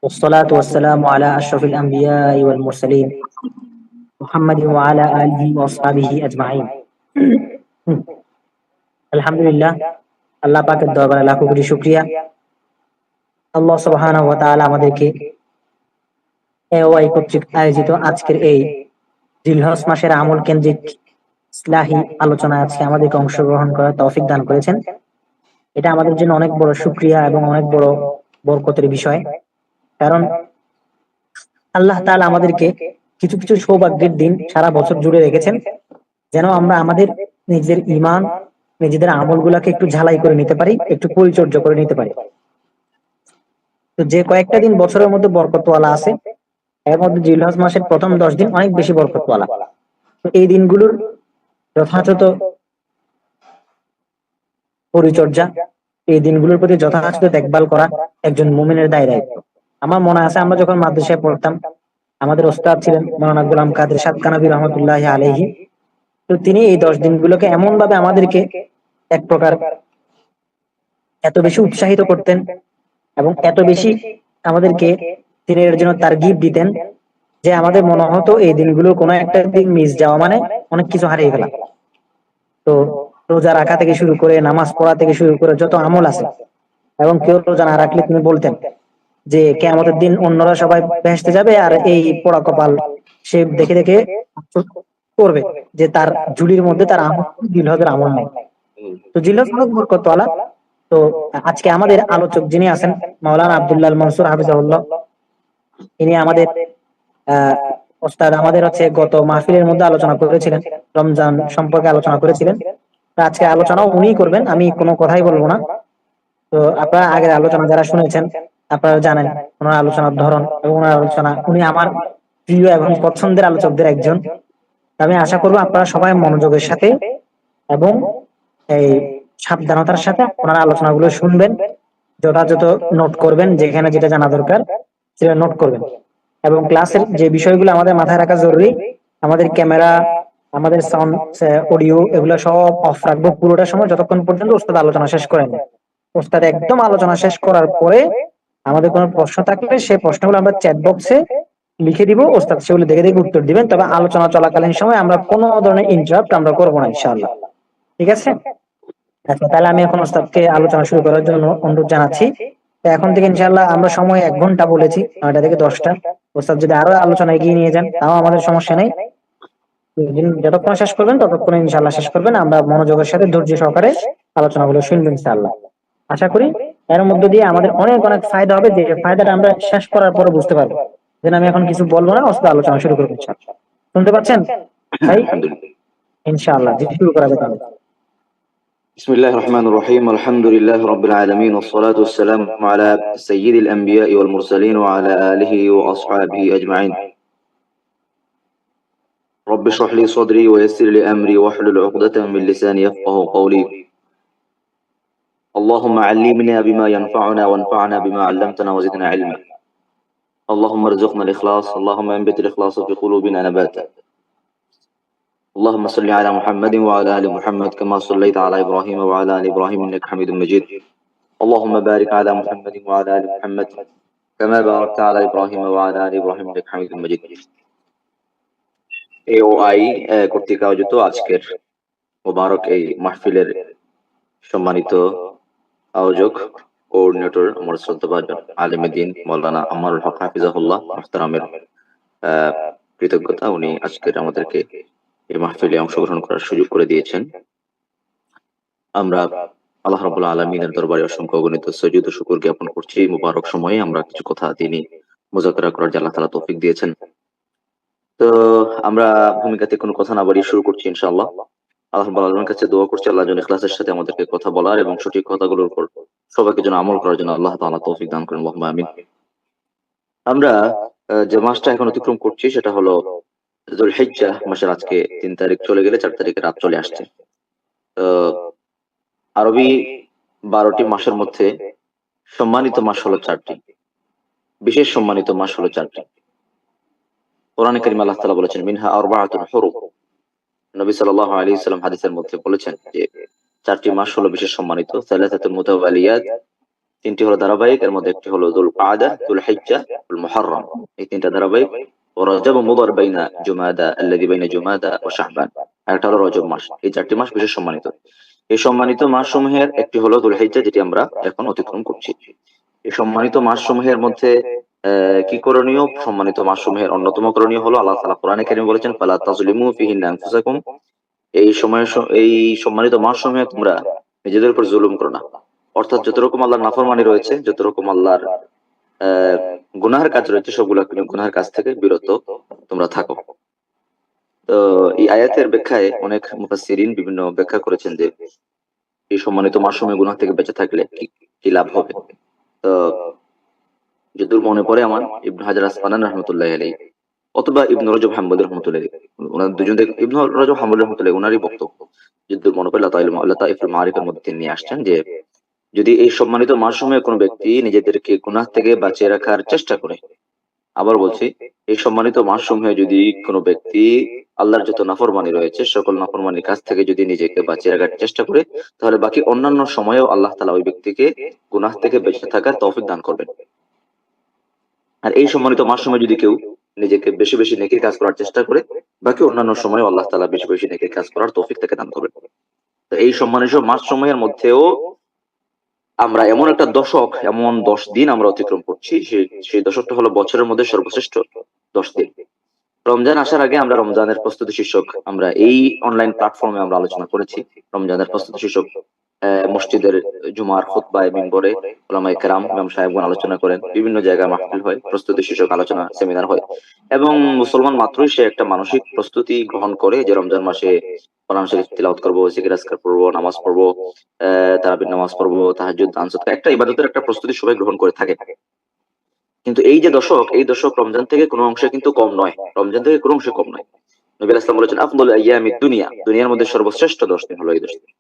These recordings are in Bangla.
والصلاة والسلام على أشرف الأنبياء والمرسلين محمد وعلى آله وأصحابه أجمعين আলহামদুলিল্লাহ, আল্লাহ পাকের দরবারে লাখো কোটি শুকরিয়া। আল্লাহ সুবহানাহু ওয়া তাআলা আমাদেরকে এওয়াই কর্তৃক আয়োজিত আজকের এই জিলহজ মাসের আমল কেন্দ্রিক ইসলাহি আলোচনায় আজকে আমাদেরকে অংশগ্রহণ করার তৌফিক দান করেছেন। এটা আমাদের জন্য অনেক বড় শুকরিয়া এবং অনেক বড় বরকতের বিষয়। কারণ আল্লাহ তাআলা আমাদেরকে কিছু কিছু সৌভাগ্যের দিন সারা বছর জুড়ে রেখেছেন, যেন আমরা আমাদের নিজের ঈমান, নিজেদের আমলগুলাকে একটু ঝালাই করে নিতে পারি, একটু পরিচর্যা করে নিতে পারি। তো যে কয়েকটা দিন বছরের মধ্যে বরকতওয়ালা আছে, এর মধ্যে জিলহজ মাসের প্রথম 10 দিন অনেক বেশি বরকতওয়ালা। তো এই দিনগুলোর যথাযথ পরিচর্যা, এই দিনগুলোর প্রতি যথাযথ দেখভাল করা একজন মুমিনের দায়িত্ব। আমার মনে আছে, আমরা যখন মাদ্রাসায় পড়তাম, আমাদের ওস্তাদ ছিলেন মাওলানা গোলাম কাদের সাদ কানাবী রহমতুল্লাহি আলাইহি। তো তিনি এই 10 দিনগুলোকে এমন ভাবে আমাদেরকে এক প্রকার এত বেশি উৎসাহিত করতেন এবং এত বেশি আমাদেরকে তিনি এর জন্য তারগিব দিতেন যে আমাদের মনে হতো এই দিনগুলো কোনো একটা দিন মিস যাওয়া মানে অনেক কিছু হারিয়ে ফেলা। তো রোজা রাখা থেকে শুরু করে, নামাজ পড়া থেকে শুরু করে যত আমল আছে, এবং কেউ রোজা না রাখলে তিনি বলতেন যে কিয়ামতের দিন অন্যরা সবাই বেহেশতে যাবে আর এই পোড়া কপাল সে দেখে দেখে করবে যে তার ঝুলির মধ্যে তার আমল, জিলহজের আমল নাই। তো জিলহজ অনেক বরকতওয়ালা। তো আজকে আমাদের আলোচক যিনি আছেন মাওলানা আব্দুল্লাহ আল মনসুর হাফিজাহুল্লাহ, ইনি আমাদের ওস্তাদ। আমাদের গত মাহফিলের মধ্যে আলোচনা করেছিলেন, রমজান সম্পর্কে আলোচনা করেছিলেন। তো আজকে আলোচনাও উনিই করবেন, আমি কোনো কথাই বলবো না। তো আপনারা আগের আলোচনা যারা শুনেছেন আপনারা জানেন ওনার আলোচনার ধরন এবং ওনার আলোচনা, উনি আমার প্রিয় এবং পছন্দের আলোচকদের একজন। আমি আশা করবো আপনারা সবাই মনোযোগের সাথে এবং এই সাবধানতার সাথে ওনার আলোচনাগুলো শুনবেন, যথাযথ নোট করবেন, যেখানে যেটা জানা দরকার সেটা নোট করবেন। এবং ক্লাসের যে বিষয়গুলো আমাদের মাথায় রাখা জরুরি, আমাদের ক্যামেরা, আমাদের সাউন্ড, অডিও, এগুলো সব অফ রাখবো পুরোটা সময়, যতক্ষণ পর্যন্ত ওস্তাদ আলোচনা শেষ করেন। ওস্তাদ একদম আলোচনা শেষ করার পরে আমাদের কোনো প্রশ্ন থাকলে সেই প্রশ্নগুলো আমরা চ্যাট বক্সে লিখে দিব, ওস্তাদ সেগুলো দেখে দেখে উত্তর দিবেন। তবে আলোচনা চলাকালীন সময় আমরা কোনো ধরনের ইন্টারাপ্ট আমরা করবো না ইনশাআল্লাহ। ঠিক আছে? আচ্ছা, তাহলে আমি এখন ওস্তাদকে আলোচনা শুরু করার জন্য অনুরোধ জানাচ্ছি। তো এখন থেকে ইনশাআল্লাহ আমরা সময় 1 ঘন্টা বলেছি, 9টা থেকে 10টা। ওস্তাদ যদি আরো আলোচনা এগিয়ে নিয়ে যান তাও আমাদের সমস্যা নেই। যতক্ষণ শেষ করবেন ততক্ষণ ইনশাআল্লাহ শেষ করবেন, আমরা মনোযোগের সাথে ধৈর্য সহকারে আলোচনাগুলো শুনবেন ইনশাআল্লাহ। আশা করি এর মধ্য দিয়ে আমাদের অনেক অনেক ফায়দা হবে, যে ফায়দাটা আমরা শেষ করার পরে বুঝতে পারবো। যেন আমি এখন কিছু বলবো না, ওস্তাদ আলোচনা শুরু করবো ইনশাআল্লাহ। শুনতে পাচ্ছেন ভাই? ইনশাআল্লাহ জি, শুরু করা যাবে। بسم الله الرحمن الرحيم. الحمد لله رب العالمين، والصلاة والسلام على سيد الأنبياء والمرسلين وعلى آله وأصحابه أجمعين. رب اشرح لي صدري ويسر لي أمري واحلل عقدة من لساني يفقه قولي. اللهم علمنا بما ينفعنا وانفعنا بما علمتنا وزدنا علما. اللهم ارزقنا الإخلاص، اللهم انبت الإخلاص في قلوبنا نباتا. اللهم صل على محمد وعلى آل محمد كما صليت على إبراهيم وعلى آل إبراهيم إنك حميد مجيد. اللهم بارك على محمد وعلى آل محمد كما باركت على إبراهيم وعلى آل إبراهيم إنك حميد مجيد. AOI কর্তৃক আয়োজিত আজকের মোবারক এই মাহফিলের সম্মানিত আয়োজক, কোঅর্ডিনেটর, আমার শ্রদ্ধাভাজন আলেম দ্বীন মাওলানা আমারুল হক হাফিজাহুল্লাহ মুহতারামের কৃতজ্ঞতা, উনি আজকের আমাদেরকে এই মাহফিলে অংশগ্রহণ করার সুযোগ করে দিয়েছেন। আমরা আল্লাহ রাব্বুল আলামিনের দরবারে অসংখ্য অগণিত সুজুদ ও শুকর জ্ঞাপন করছি। মুবারক সময়ে আমরা কিছু কথা তিনি মুযাকারা করার যে আল্লাহ তাআলা তৌফিক দিয়েছেন। তো আমরা ভূমিকাতে কোনো কথা না বাড়িয়ে শুরু করছি ইনশাআল্লাহ। আল্লাহ রাব্বুল আলামিনের কাছে দোয়া করছি আল্লাহ যেন ইখলাসের সাথে আমাদেরকে কথা বলার এবং সঠিক কথাগুলোর উপর সবাইকে যেন আমল করার জন্য আল্লাহ তাআলা তৌফিক দান করেন, আল্লাহুম্মা আমিন। আমরা যে মাসটা এখন অতিক্রম করছি সেটা হলো যুলহিজ্জা মাসের আজকে 3 তারিখ চলে গেলে 4 তারিখে রাত চলে আসছে। তো আরবি 12টি মাসের মধ্যে সম্মানিত মাস হলো 4টি, বিশেষ সম্মানিত মাস হলো 4টি। কোরআনে কারীমে আল্লাহ তাআলা বলেছেন মিনহা আরবাআতুন হুরুম। নবী সাল্লাল্লাহু আলাইহি ওয়াসাল্লাম হাদিসের মধ্যে বলেছেন যে 4টি মাস হলো বিশেষ সম্মানিত। সালাসাতুল মুতাওয়ালিয়াত, তিনটি হলো ধারাবাহিক, এর মধ্যে একটি হলো যুল কাদা, যুল হিজ্জা, যুল মুহররম। এই তিনটা ধারাবাহিক। ও রজব মুদার বাইনা জুমাদা আল্লাযী বাইনা জুমাদা ও শাহবান। আরেকটা হলো রজব মাস। এই চারটি মাস বিশেষ সম্মানিত। এই সম্মানিত মাসসমূহের একটি হলো যুল হিজ্জা, যেটি আমরা এখন অতিক্রম করছি। এই সম্মানিত মাসসমূহের মধ্যে কি করণীয়? সম্মানিত মাসসমূহের অন্যতম করণীয় হলো আল্লাহ তাআলা কোরআনে কারীমে বলেছেন, ফালা তাযলিমু ফীহিন্না আনফুসাকুম। এই সময় এই সম্মানিত মাসসমূহে তোমরা নিজেদের উপর জুলুম করো না। অর্থাৎ যত রকম আল্লাহর নাফরমানি রয়েছে, যত রকম আল্লাহর গুনাহের কাজ রয়েছে, সবগুলো গুনাহের কাজ থেকে বিরত তোমরা থাকো। তো এই আয়াতের ব্যাখ্যায় অনেক মুফাসসিরিন বিভিন্ন ব্যাখ্যা করেছেন যে এই সম্মানিত মাসসমূহে গুনাহ থেকে বেঁচে থাকলে কি লাভ হবে। তো যতদূর মনে পড়ে আমার, ইবনে হাজার আসকালানী রাহমাতুল্লাহি আলাইহি অথবা ইবনে রজব হাম্বলী রাহমাতুল্লাহি আলাইহি, ওনার দুজন থেকে ইবনে রজব হাম্বলী রাহমাতুল্লাহি ওনারই বক্তব্য, যতদূর মনে পড়ে লাতাইফুল মাআরিফের মধ্যে তিনি নিয়ে আসছেন যে যদি এই সম্মানিত মাসসমূহে কোনো ব্যক্তি নিজেদেরকে গুনাহ থেকে বাঁচিয়ে রাখার চেষ্টা করে, আবার বলছি, এই সম্মানিত মাসসমূহে যদি কোনো ব্যক্তি আল্লাহর যত নাফরমানি রয়েছে সকল নাফরমানির কাছ থেকে যদি নিজেকে বাঁচিয়ে রাখার চেষ্টা করে, তাহলে বাকি অন্যান্য সময়েও আল্লাহ তাআলা ওই ব্যক্তিকে গুনাহ থেকে বেঁচে থাকার তৌফিক দান করবেন। আর এই সম্মানিত মাসসমূহে যদি কেউ নিজেকে বেশি বেশি নেকির কাজ করার চেষ্টা করে, বাকি অন্যান্য সময় আল্লাহ তাআলা বেশি বেশি নেকির কাজ করার তৌফিক তাকে দান করবেন। তো এই সম্মানিত মাসসমূহের মধ্যেও আমরা এমন একটা দশক, এমন 10 দিন আমরা অতিক্রম করছি, সেই দশকটা হলো বছরের মধ্যে সর্বশ্রেষ্ঠ 10 দিন। রমজান আসার আগে আমরা রমজানের প্রস্তুতি শীর্ষক আমরা এই অনলাইন প্ল্যাটফর্মে আমরা আলোচনা করেছি। রমজানের প্রস্তুতি শীর্ষক মসজিদের জুমার খুতবায় মিম্বরে উলামায়ে কেরাম ইমাম সাহেবগণ আলোচনা করেন, বিভিন্ন জায়গায় মাহফিল হয়, প্রস্তুতি শীর্ষক আলোচনা সেমিনার হয়, এবং মুসলমান মাত্রই সে একটা মানসিক প্রস্তুতি গ্রহণ করে যে রমজান মাসে কোরআন শরীফ তিলাওয়াত করব, জিকির আজকার পড়বো, নামাজ পড়বো, তারাবির নামাজ পড়বো, তাহাজ্জুদ দান সদকা, একটা ইবাদতের একটা প্রস্তুতি সবাই গ্রহণ করে থাকে। কিন্তু এই যে দশক, এই দশক রমজান থেকে কোনো অংশে কিন্তু কম নয়, রমজান থেকে কোনো অংশে কম নয়। নবী আলাইহিস সালাম বলেছেন, আফদালু আইয়ামিদ দুনিয়া, দুনিয়ার মধ্যে সর্বশ্রেষ্ঠ 10 দিন হলো এই 10 দিন।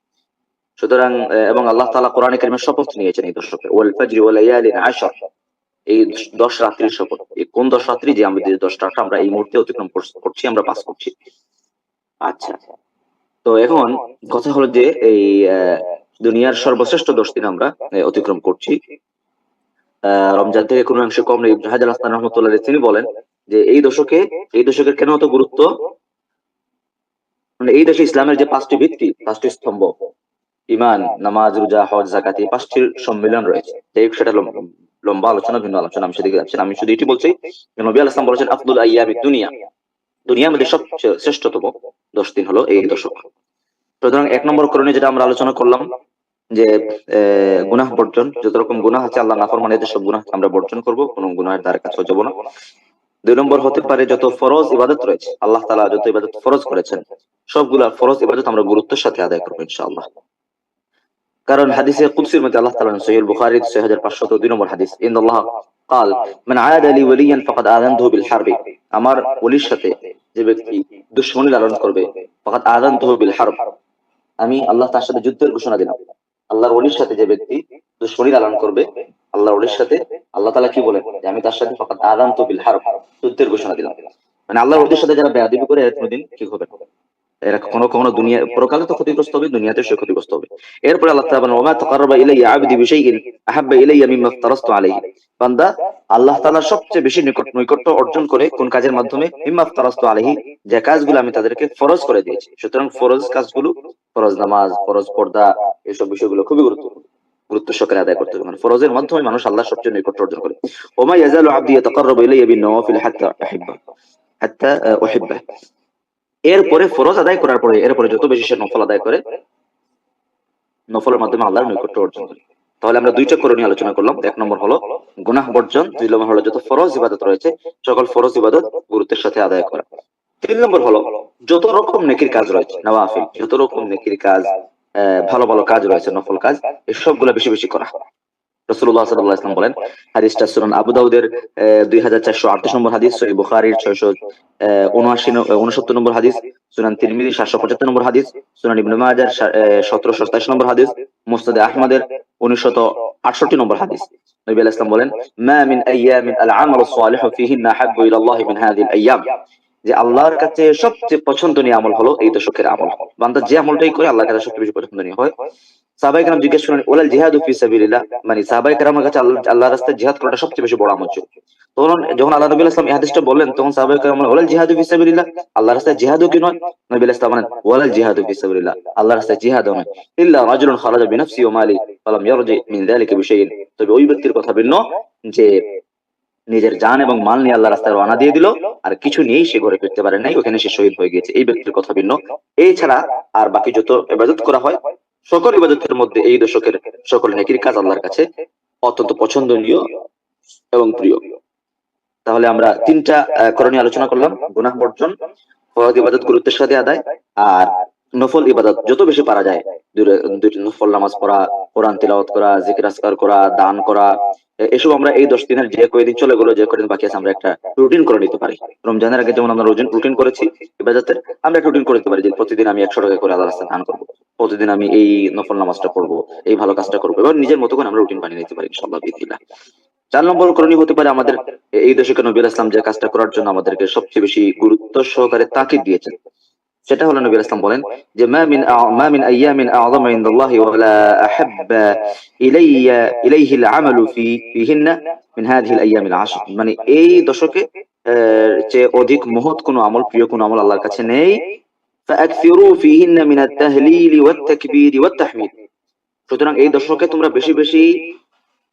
সুতরাং এবং আল্লাহ তাআলা কোরআনে কারীমে শপথ নিয়েছেন এই দশকে, ওয়াল ফাজরি ওয়া লায়ালিন আশর, এই 10 রাত্রির শপথ। এই কোন 10 রাত্রি? যে আমরা 10 রাত আমরা এই মুহূর্তে অতিক্রম করছি, আমরা পাস করছি। আচ্ছা, তো এখন কথা হলো যে এই দুনিয়ার সর্বশ্রেষ্ঠ 10 দিন আমরা অতিক্রম করছি, রমজান থেকে কোনো অংশে কম নেই। ইবনে হাজার আসকালানী রাহমাতুল্লাহি আলাইহি তিনি বলেন যে এই দশকের কেন এত গুরুত্ব, মানে এই দেশে ইসলামের যে 5টি ভিত্তি, 5টি স্তম্ভ, ঈমান, নামাজ, রোজা, হজ, যাকাত, এই 5টির সম্মিলন রয়েছে। সেটা লম্বা আলোচনা, ভিন্ন আলোচনা, আমি সেদিকে যাচ্ছি না। আমি শুধু এটি বলছি যে নবী আলাইহিস সালাম বলেছেন, আফদুল আইয়ামিদ দুনিয়া, দুনিয়ার মধ্যে সবচেয়ে শ্রেষ্ঠতম 10 দিন হলো এই দশক। সুতরাং 1 নম্বর করণীয় যেটা আমরা আলোচনা করলাম যে গুনাহ বর্জন, যত রকম গুনাহ আছে আল্লাহ নাফরমানিতে সব গুনাহ আমরা বর্জন করব, কোনো গুনাহের দ্বারা কাছে যাব না। 2 নম্বর হতে পারে যত ফরজ ইবাদত রয়েছে, আল্লাহ তাআলা যত ইবাদত ফরজ করেছেন সবগুলা ফরজ ইবাদত আমরা গুরুত্বের সাথে আদায় করব ইনশাআল্লাহ। কারণ হাদিসে কুদসির মধ্যে আল্লাহ তাআলা সহিহ বুখারী 6502 নম্বর হাদিস, ইন্নাল্লাহ قال من عاد لي وليا فقد آذنته بالحرب, আমার ওলির সাথে যে ব্যক্তি দুশমনী লালন করবে, ফাকাদ আযানতুহু বিল হারব, আমি আল্লাহ তার সাথে যুদ্ধের ঘোষণা দিলাম। আল্লাহর ওলির সাথে যে ব্যক্তি দুশমনী লালন করবে, আল্লাহর ওলির সাথে আল্লাহ তাআলা কি বলেন যে আমি তার সাথে ফাকাদ আযানতু বিল হারব, যুদ্ধের ঘোষণা দিলাম। মানে আল্লাহর ওলির সাথে যারা বেয়াদবি করে এরা কোনোদিন কি হবে না, এরা কখনো কখনো দুনিয়া পরকালে তো ক্ষতিগ্রস্ত হবে, দুনিয়াতে সে ক্ষতিগ্রস্ত হবে। এরপরে আল্লাহ তাআলা বলেন, ওয়া মা তাকাররাবা ইলাইয়া আবদি বিশাইইন আহাব্বা ইলাইয়া মিম্মা ইফতারাস্তু আলাইহি, বান্দা আল্লাহ তাআলার সবচেয়ে বেশি নৈকট্য অর্জন করে কোন কাজের মাধ্যমে? মিম্মা ইফতারাস্তু আলাইহি, যে কাজগুলো আমি তাদেরকে ফরজ করে দিয়েছি। সুতরাং ফরজ কাজগুলো, ফরজ নামাজ, ফরজ পর্দা, এইসব বিষয়গুলো খুবই গুরুত্ব সহকারে আদায় করতে হবে। মানে ফরজের মাধ্যমে মানুষ আল্লাহর সবচেয়ে নৈকট্য অর্জন করে। ওমা ইয়াজালু আবদি ইয়াতাকাররাবু ইলাইয়া বিন নওয়াফিল হাত্তা উহিব্বা, এরপরে ফরজ আদায় করার পরে এরপরে যত বেশি সে নফল আদায় করে, নফলের মাধ্যমে আল্লাহর নৈকট্য অর্জন করে। তাহলে আমরা 2টা করণীয় আলোচনা করলাম। 1 নম্বর হলো গুনাহ বর্জন, 2 নম্বর হলো যত ফরজ ইবাদত রয়েছে সকল ফরজ ইবাদত গুরুত্বের সাথে আদায় করা। 3 নম্বর হলো যত রকম নেকির কাজ রয়েছে, নওয়াফিল, যত রকম নেকির কাজ, ভালো ভালো কাজ রয়েছে, নফল কাজ, এই সবগুলো বেশি বেশি করা। রাসূলুল্লাহ সাল্লাল্লাহু আলাইহি ওয়াসাল্লাম বলেন, হাদিসটা সুনান আবু দাউদের 2438 নম্বর হাদিস, সহিহ বুখারীর 669 নম্বর হাদিস, সুনান তিরমিজির 775 নম্বর হাদিস, সুনান ইবনে মাজাহর 1727 নম্বর হাদিস, মুসনাদে আহমদের 1968 নম্বর হাদিস। নবী আলাইহিস সালাম বলেন, মা মিন আইয়ামিন আল আমালুস সালিহু ফীহিন্না আহাব্বু ইলাল্লাহি মিন হাযিহিল আইয়াম, যে আল্লাহর কাছে সবচেয়ে পছন্দনীয় আমল হলো এই দশকের আমল। বান্দা যে আমলটাই করে আল্লাহর কাছে সবচেয়ে বেশি পছন্দনীয় হয়। সাহাবায়ে কেরাম জিজ্ঞেস করেন ওয়ালাল জিহাদু ফি সাবিলিল্লাহ, মানে সাহাবায়ে কেরামের কাছে আল্লাহর রাস্তায় জিহাদ করাটা সবচেয়ে বেশি বড় আমল ছিল। তখন যখন আল্লাহ নবী সাল্লাল্লাহু আলাইহি ওয়াসাল্লাম এই হাদিসটা বললেন, তখন সাহাবায়ে কেরাম বললেন ওয়ালাল জিহাদু ফি সাবিলিল্লাহ, আল্লাহর রাস্তায় জিহাদও কি নয়? নবী সাল্লাল্লাহু আলাইহি ওয়াসাল্লাম বলেন ওয়ালাল জিহাদু ফি সাবিলিল্লাহ, আল্লাহর রাস্তায় জিহাদও নয়, ইল্লা রাজুলুন খারাজা বিনাফসি ওয়া মালি ফালাম ইয়ারজি মিন যালিকা বিশাইইন, তবে ওই ব্যক্তির কথা ভিন্ন যে নিজের জান এবং মাল নিয়ে আল্লাহ রাস্তায় রওনা দিয়ে দিল, আর কিছু নিয়েই সে ঘরে ফিরতে পারে নাই, ওখানে সে শহীদ হয়ে গিয়েছে, এই ব্যক্তির কথা ভিন্ন। এছাড়া আর বাকি যত ইবাদত করা হয় সকল ইবাদতের মধ্যে এই দশকের সকল নেকির কাজ আল্লাহর কাছে অত্যন্ত পছন্দনীয় এবং প্রিয়। তাহলে আমরা তিনটা করণীয় আলোচনা করলাম: গুনাহ বর্জন, ফরজ ইবাদত গুরুত্বের সাথে আদায়, আর নফল ইবাদত যত বেশি পারা যায়, দুইটি নফল নামাজ পড়া, কোরআন তিলাওয়াত করা, জিকির আজকার করা, দান করা, এসব আমরা এই 10 দিনের যে কয়দিন চলে গেলো, যে কয়দিন বাকি আছে, আমরা একটা রুটিন করে নিতে পারি। রমজানের আগে যেমন আমরা রুটিন করেছি ইবাদতের, আমরা একটা রুটিন করে নিতে পারি যে প্রতিদিন আমি 100 টাকা করে আল্লাহর রাস্তায় দান করবো, প্রতিদিন আমি এই নফল নামাজটা পড়বো, এই ভালো কাজটা করবো, এবার নিজের মতো করে আমরা রুটিন বানিয়ে নিতে পারি ইনশাআল্লাহ বিদিল্লাহ। 4 নম্বর করণীয় হতে পারে আমাদের এই দশকে নবী আলাইহিস সালাম যে কাজটা করার জন্য আমাদেরকে সবচেয়ে বেশি গুরুত্ব সহকারে তাকিদ দিয়েছেন, সেটা হলো নবী আলাইহিস সালাম বলেন যে মা মিন আইয়ামিন আ'যামা ইনদাল্লাহি ওয়া লা আহাব্বা ইলাইহি আল-আমালু ফিহিন্না মিন হাযিহিল আইয়ামিল 10, মানে এই দশকে যে অধিক মহৎ কোন আমল, প্রিয় কোন আমল আল্লাহর কাছে নেই। ফাআকসিরু ফিহিন্না মিনাত তাহলিল ওয়াত তাকবীর ওয়াত তাহমিদ, সুতরাং এই দশকে তোমরা বেশি বেশি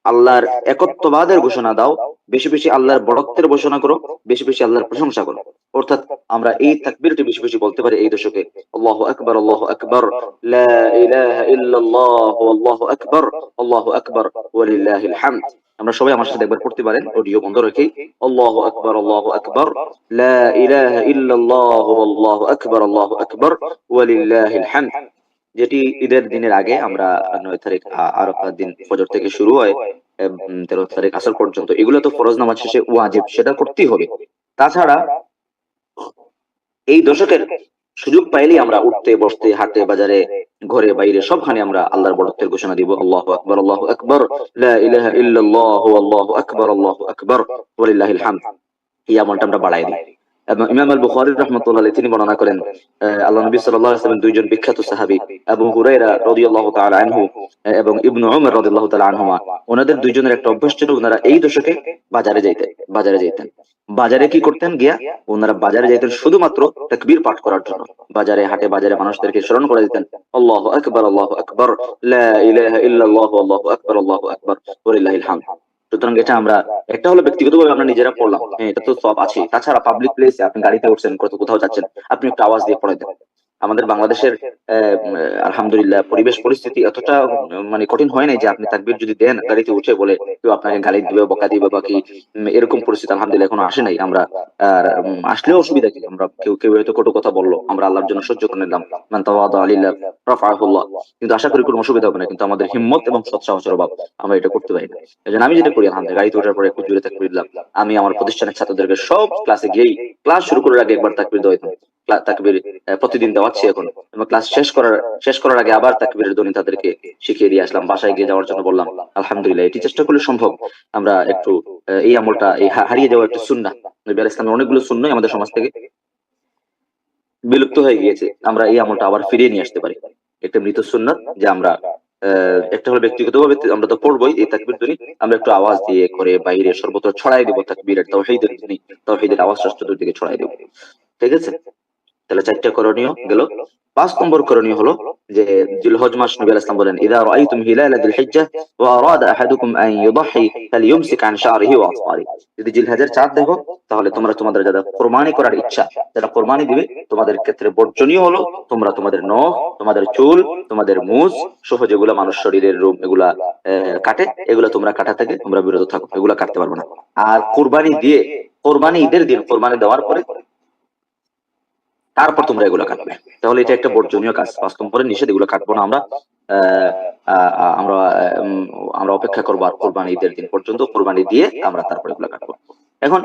আল্লাহর একত্ববাদের ঘোষণা দাও, বেশি বেশি আল্লাহর বড়ত্বের ঘোষণা করো, বেশি বেশি আল্লাহর প্রশংসা করো। অর্থাৎ আমরা এই তাকবীরটি বেশি বেশি বলতে পারি এই দশকে, আল্লাহু আকবার, আল্লাহু আকবার, লা ইলাহা ইল্লাল্লাহ, আল্লাহু আকবার, আল্লাহু আকবার, ওয়ালিল্লাহিল হামদ। আমরা সবাই আমার সাথে একবার পড়তে পারেন অডিও বন্ধ রেখে, আল্লাহু আকবার, আল্লাহু আকবার, লা ইলাহা ইল্লাল্লাহ, আল্লাহু আকবার, আল্লাহু আকবার, ওয়ালিল্লাহিল হামদ। যেটি ঈদের দিনের আগে আমরা 9 তারিখ আরাফার দিন ফজর থেকে শুরু হয় 13 তারিখ আসর পর্যন্ত, এগুলো তো ফরজ নামাজ শেষে ওয়াজিব, সেটা করতেই হবে। তাছাড়া এই দশকের সুযোগ পাইলেই আমরা উঠতে বসতে, হাটে বাজারে, ঘরে বাইরে সবখানে আমরা আল্লাহর বড়ত্বের ঘোষণা দিব, আল্লাহু আকবার, আল্লাহু আকবার, লা ইলাহা ইল্লাল্লাহ, আল্লাহু আকবার, আল্লাহু আকবার, ওয়ালিল্লাহিল হামদ। এই আমলটা আমরা বাড়াই দিই। এবং ইমাম আল বুখারী রাহমাতুল্লাহ আলাইহি তিনি বর্ণনা করেন আল্লাহ নবী সাল্লাল্লাহু আলাইহি ওয়াসাল্লাম দুইজন বিখ্যাত সাহাবী আবু হুরায়রা রাদিয়াল্লাহু তাআলা আনহু এবং ইবনে উমর রাদিয়াল্লাহু তাআলা আনহুমা, ওনাদের দুইজনের একটা অভ্যাস ছিল, ওনারা এই দশকে বাজারে যেতেন। বাজারে কি করতেন? গিয়া ওনারা বাজারে যেতেন শুধুমাত্র তাকবীর পাঠ করার জন্য। বাজারে, হাটে বাজারে মানুষদেরকে স্মরণ করে দিতেন, আল্লাহু আকবার, আল্লাহু আকবার, লা ইলাহা ইল্লাল্লাহ, আল্লাহু আকবার, আল্লাহু আকবার, ওয়ালিল্লাহিল হামদ। সুতরাং এটা আমরা, একটা হলো ব্যক্তিগতভাবে আমরা নিজেরা পড়লাম, হ্যাঁ এটা তো সব আছে। তাছাড়া পাবলিক প্লেসে আপনি গাড়িতে উঠছেন, কোথাও যাচ্ছেন, আপনি একটু আওয়াজ দিয়ে পড়ে দেন। আমাদের বাংলাদেশের আলহামদুলিল্লাহ পরিবেশ পরিস্থিতি এতটা মানে কঠিন হয় নাই যে আপনি তাকবীর যদি দেন গাড়িতে উঠে, বলে কেউ আপনাকে গালি দিবে, বকা দিবে বা কি, এরকম পরিস্থিতি আলহামদুলিল্লাহ এখনো আসে নাই। আমরা আসলেও অসুবিধা কি, আমরা কেউ কেউ হয়তো কটু কথা বললো, আমরা আল্লাহর জন্য সহ্য করে নিলাম, মান তাওয়াদা লিল্লাহ রাফাআহুল্লাহ, কিন্তু আশা করি কোনো অসুবিধা হবে না। কিন্তু আমাদের হিম্মত এবং সৎ সাহসের অভাব, আমরা এটা করতে পারি না। এজন্য আমি যেটা করি, আলহামদুলিল্লাহ গাড়িতে ওঠার পরে একটু জোরে তাকবীর দিলাম। আমি আমার প্রতিষ্ঠানের ছাত্রদেরকে সব ক্লাসে গিয়েই, ক্লাস শুরু করার আগে একবার তাকবীর দেওয়াইতাম। তাকবীর প্রতিদিন দেওয়াচ্ছি এখন, এবং ক্লাস শেষ করার আগে আবার তাকবীরের ধ্বনি তাদেরকে শিখিয়ে দিয়ে আসলাম। বাসায় গিয়ে যাওয়ার জন্য বললাম। আলহামদুলিল্লাহ এটি চেষ্টা করলে সম্ভব। আমরা একটু এই আমলটা, এই হারিয়ে যাওয়া একটু সুন্নাহ, নবী আলাইহিস সালামের অনেকগুলো সুন্নাহ আমাদের সমাজ থেকে বিলুপ্ত হয়ে গিয়েছে, আমরা এই আমলটা আবার ফিরিয়ে নিয়ে আসতে পারি। একটা মৃত সুন্নাত যে আমরা একটা হলো ব্যক্তিগতভাবে আমরা তো পড়বোই এই তাকবীর ধ্বনি, আমরা একটু আওয়াজ দিয়ে করে বাইরে সর্বত্র ছড়াই দিব তাকবীরের তাওহীদের ধ্বনি, তাওহীদের আওয়াজ চতুর্দিকে ছড়াই দেব। ঠিক আছে? তাহলে 4টা করণীয় গেল। 5 নম্বর করণীয় হলো যে জিলহজ মাস, নবী আলাইহিস সালাম বলেন ইযা রাআইতুম হিলাল যিল হিজ্জাহ ওয়া আরাদা আহাদুকুম আন ইউদহি ফালইউমসিক আন শা'রিহি ওয়া আসফারি, যদি জিলহজের চাঁদ দেখো তাহলে তোমরা তোমাদের যারা কুরবানি করার ইচ্ছা, যারা কুরবানি দিবে, তোমাদের ক্ষেত্রে বর্জনীয় হলো তোমরা তোমাদের নখ, তোমাদের চুল, তোমাদের মুছ সহ যেগুলা মানুষ শরীরের রোগ এগুলা কাটে, এগুলা তোমরা কাটা থেকে তোমরা বিরত থাকো, এগুলা কাটতে পারবে না। আর কুরবানি দিয়ে, কুরবানি ঈদের দিন কুরবানি দেওয়ার পরে তারপর তোমরা এগুলো কাটবে, তাহলে এটা একটা বর্জনীয় কাজ। 5 নম্বরের নিষেধ, এগুলো কাটবো না আমরা। আমরা আমরা অপেক্ষা করবো আর কোরবানি ঈদের দিন পর্যন্ত, কোরবানি দিয়ে আমরা তারপর এগুলো কাটবো। এখন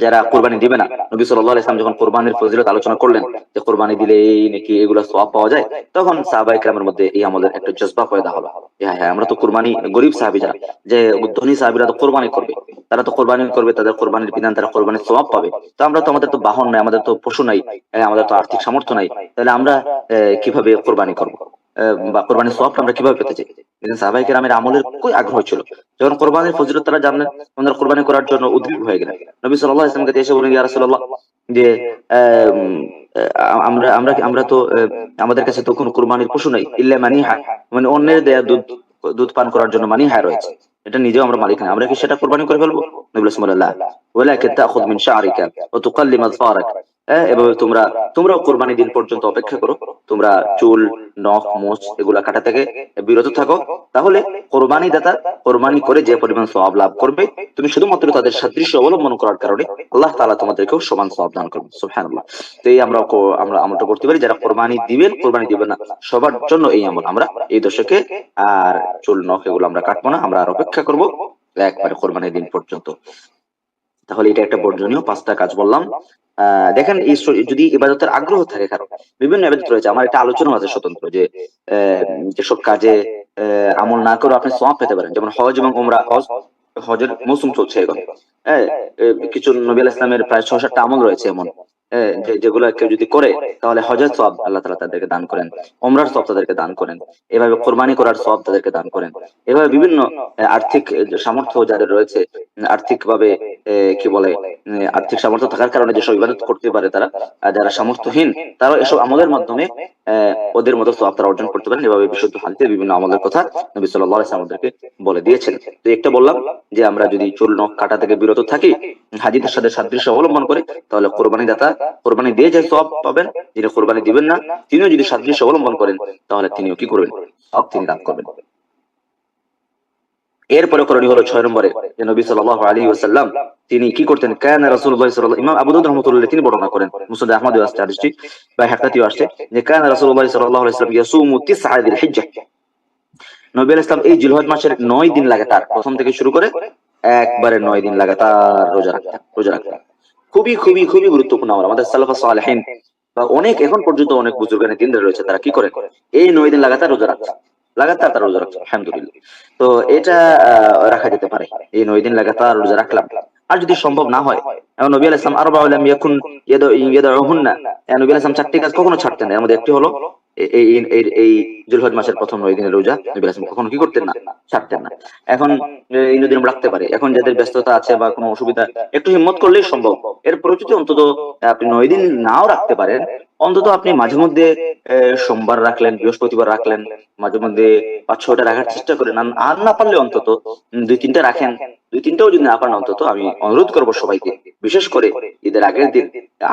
যারা কোরবানি দিবে না, নবী সাল্লাল্লাহু আলাইহি ওয়াসাল্লাম যখন কোরবানির ফজিলত আলোচনা করলেন যে কোরবানি দিলে এই নাকি এগুলো সওয়াব পাওয়া যায়, তখন সাহাবায়ে কেরামের মধ্যে এই আমাদের একটা জজবা পয়দা হলো যে হ্যাঁ হ্যাঁ আমরা তো কোরবানি, গরিব সাহাবী যারা, যে ধনী সাহাবীরা তো কোরবানি করবে, তারা তো কোরবানি করবে, তাদের কোরবানির বিধান, তারা কোরবানির সওয়াব পাবে। তো আমরা তো, আমাদের তো বাহন নাই, আমাদের তো পশু নাই, আমাদের তো আর্থিক সামর্থ্য নাই, তাহলে আমরা কিভাবে কোরবানি করবো, বা কোরবানির সওয়াবটা আমরা কিভাবে পেতে চাই? কিন্তু সাহাবায়ে কেরামের আমলের খুবই আগ্রহ ছিল। যখন কোরবানির ফজিলত তারা জানলেন, ওনারা কোরবানি করার জন্য উদ্গ্রীব হয়ে গেলেন। নবী সাল্লাল্লাহু আলাইহি ওয়াসাল্লাম এসে বলেন, ইয়া রাসূলুল্লাহ, যে আমরা আমরা আমরা তো আমাদের কাছে তো কোনো কোরবানির পশু নাই, ইল্লা মানিহা, মানে অন্যের দেয়া দুধ দুধ পান করার জন্য মানিহা রয়েছে, এটা নিজেও আমরা মালিক না, আমরা কি সেটা কোরবানি করে ফেলবো? নবী সাল্লাল্লাহু আলাইহি ওয়াসাল্লাম, ওয়ালাকিন তাখুয মিন শা'রিকা ওয়া তুকাল্লিম আযফারাক, এভাবে তোমরাও কোরবানি দিন পর্যন্ত অপেক্ষা করো, তোমরা চুল, নখ, মোচ এগুলা কাটা থেকে বিরত থাকো, তাহলে কোরবানি দাতা কোরবানি করে যে পরিমাণ সওয়াব লাভ করবে, তুমি শুধুমাত্র তাদের সাদৃশ্য অবলম্বন করার কারণে আল্লাহ তাআলা তোমাদেরকেও সমান সওয়াব দান করবেন। সুবহানাল্লাহ। তো এই আমরা আমলটা করতে পারি, যারা কোরবানি দিবেন, কোরবানি দিবেন না, সবার জন্য এই আমল। আমরা এই দশকে আর চুল, নখ এগুলো আমরা কাটবো না, আমরা আর অপেক্ষা করবো একবারে কোরবানির দিন পর্যন্ত। তাহলে এটা একটা বর্জনীয় 5টা কাজ বললাম। দেখেন, এই যদি ইবাদতের আগ্রহ থাকে, কারণ বিভিন্ন ইবাদত রয়েছে, আমার একটা আলোচনা আছে স্বতন্ত্র, যে যেসব কাজে আমল না করে আপনি সওয়াব পেতে পারেন, যেমন হজ এবং উমরা। হজের মৌসুম চলছে এখন, হ্যাঁ, কিছু নবী আলাইহিস সালামের প্রায় 6-7টা আমল রয়েছে এমন, যেগুলো কেউ যদি করে তাহলে হজের সওয়াব আল্লাহ তাআলা তাদেরকে দান করেন, উমরার সওয়াব তাদেরকে দান করেন, এভাবে কোরবানি করার সওয়াব তাদেরকে দান করেন। এভাবে বিভিন্ন আর্থিক সামর্থ্য যাদের রয়েছে, আর্থিকভাবে কি বলে, আর্থিক সামর্থ্য থাকার কারণে যেসব ইবাদত করতে পারে তারা, যারা সামর্থ্যহীন, তারা এসব আমলের মাধ্যমে ওদের মতো সওয়াব তারা অর্জন করতে পারেন। এভাবে বিশুদ্ধ হাদিসে বিভিন্ন আমলের কথা নবী সাল্লাল্লাহু আলাইহি ওয়াসাল্লাম আমাদেরকে বলে দিয়েছেন। তো একটা বললাম যে আমরা যদি চুল, নখ কাটা থেকে বিরত থাকি, হাজিদের সাথে সাদৃশ্য অবলম্বন করে, তাহলে কোরবানি দাতা কোরবানি দিয়ে যে সওয়াব পাবেন, যিনি কোরবানি দিবেন না তিনিও যদি সাদৃশ্য অবলম্বন করেন, তাহলে তিনিও কি করবেন? সওয়াব তিনি লাভ করবেন। এরপরে করণীয় হলো 6 নম্বরে, যে নবী সাল্লাল্লাহু আলাইহি ওয়াসাল্লাম তিনি কি করতেন? কানা রাসূলুল্লাহ সাল্লাল্লাহু, ইমাম আবু দাউদ রাহমাতুল্লাহ তিনি বর্ণনা করেন, মুসনাদ আহমদেও আসছে হাদিসটি, বা হাকাতিও আসছে, যে কানা রাসূলুল্লাহ সাল্লাল্লাহু আলাইহি ওয়াসাল্লাম ইয়াসুমু 9 যিল হিজ্জাহ, নবী আলাইহিস সালাম এই জিলহজ মাসের 9 দিন লাগাতার, প্রথম থেকে শুরু করে একবারে 9 দিন লাগাতার রোজা রাখতেন। খুবই খুবই খুবই গুরুত্বপূর্ণ আমল। আমাদের সালাফে সালেহিন বা অনেক এখন পর্যন্ত অনেক বুজুর্গানে দিনদার রয়েছে, তারা কি করেন? এই 9 দিন লাগাতার রোজা রাখছে, তারা রোজা রাখছে, আলহামদুলিল্লাহ। তো এটা রাখা যেতে পারে, এই 9 দিন লাগাতার রোজা রাখলাম। আর যদি সম্ভব না হয়, এখন নবী আলাইহিস সালাম আরবাউ লাম ইয়াকুন ইয়াদউহুন্না, নবী আলাইহিস সালাম 4টি কাজ কখনো ছাড়তেন না। এর মধ্যে একটি হলো এই এই এই জিলহজ মাসের প্রথম 9 দিনের রোজা নবী আলাইহিস সালাম কখনো কি করতেন না? ছাড়তেন না। এখন এই 9 দিন রাখতে পারে, এখন যাদের ব্যস্ততা আছে বা কোনো অসুবিধা, একটু হিম্মত করলেই সম্ভব। এরপরে যদি অন্তত আপনি 9 দিন নাও রাখতে পারেন, অন্তত আপনি মাঝে মধ্যে সোমবার রাখলেন, বৃহস্পতিবার রাখলেন, মাঝে মধ্যে 5-6টা রাখার চেষ্টা করেন, আর না পারলে অন্তত 2-3টা রাখেন। 2-3টাও যদি না পারেন, অন্তত আমি অনুরোধ করবো সবাইকে, বিশেষ করে ঈদের আগের দিন